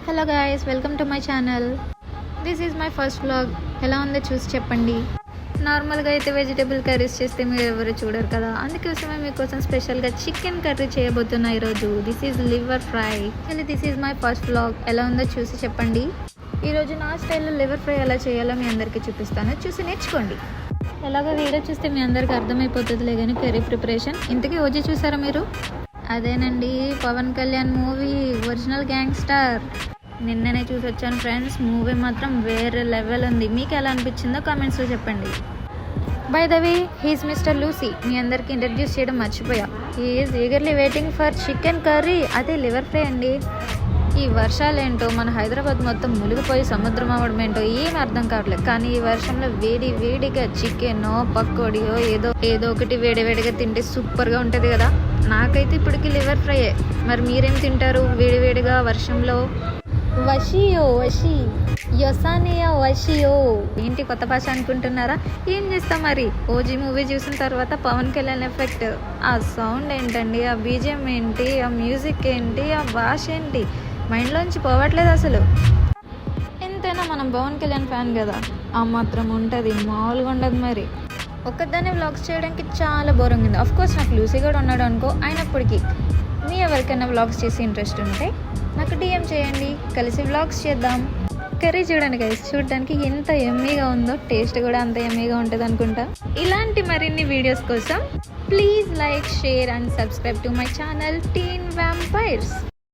Hello guys, welcome to my channel. This is my first vlog. ఎలా ఉందో చూసి చెప్పండి. నార్మల్గా అయితే వెజిటేబుల్ కర్రీస్ చేస్తే మీరు ఎవరు చూడరు కదా, అందుకోసమే మీకోసం స్పెషల్గా చికెన్ కర్రీ చేయబోతున్నా ఈరోజు. This is liver fry. This is my first vlog. ఎలా ఉందో చూసి చెప్పండి. ఈరోజు నా స్టైల్లో లివర్ ఫ్రై ఎలా చేయాలో మీ అందరికీ చూపిస్తాను, చూసి నేర్చుకోండి. ఎలాగో వీడియో చూస్తే మీ అందరికీ అర్థమైపోతుందిలే కానీ కర్రీ ప్రిపరేషన్. ఇంతకీ ఓజీ చూసారా మీరు? అదేనండి, Pawan Kalyan movie original gangster. నిన్ననే చూసి వచ్చాను ఫ్రెండ్స్. మూవీ మాత్రం వేరే లెవెల్ ఉంది. మీకు ఎలా అనిపించిందో కామెంట్స్లో చెప్పండి. By the way, he's mister Lucy. మీ అందరికీ ఇంట్రడ్యూస్ చేయడం మర్చిపోయా. He's eagerly waiting for chicken curry, అదే లివర్ ఫ్రై అండి. ఈ వర్షాలేంటో మన హైదరాబాద్ మొత్తం మునిగిపోయి సముద్రం అవ్వడం ఏంటో ఏం అర్థం కావట్లేదు. కానీ ఈ వర్షంలో వేడిగా చికెనో పకోడియో ఏదో ఒకటి వేడిగా తింటే సూపర్గా ఉంటుంది కదా. నాకైతే ఇప్పటికి లివర్ ఫ్రైయే. మరి మీరేం తింటారు వేడిగా వర్షంలో? వషియో ఏంటి కొత్త భాష అనుకుంటున్నారా? ఏం చేస్తాం మరి. ఓజీ మూవీ చూసిన తర్వాత పవన్ కళ్యాణ్ ఎఫెక్ట్. ఆ సౌండ్ ఏంటండి, ఆ బీజిఎం ఏంటి, ఆ మ్యూజిక్ ఏంటి, ఆ భాష ఏంటి, మైండ్లోంచి పోవట్లేదు అసలు. ఎంతైనా మనం పవన్ కళ్యాణ్ ఫ్యాన్ కదా, ఆ మాత్రం ఉంటుంది, మామూలుగా ఉండదు. మరి ఒక్కదాన్ని వ్లాగ్స్ చేయడానికి చాలా బోరింగ్ ఉంది. అఫ్కోర్స్ నాకు లూసీ కూడా ఉన్నాడు అనుకో. అయినప్పటికీ మీ ఎవరికైనా వ్లాగ్స్ చేసి ఇంట్రెస్ట్ ఉంటే నాకు డిఎం చేయండి, కలిసి వ్లాగ్స్ చేద్దాం. కర్రీ చూడండి గైస్, చూడడానికి ఎంత యమ్మీగా ఉందో, టేస్ట్ కూడా అంత యమ్మీగా ఉంటుంది అనుకుంటా. ఇలాంటి మరిన్ని వీడియోస్ కోసం please like, share and subscribe to my channel teen vampires.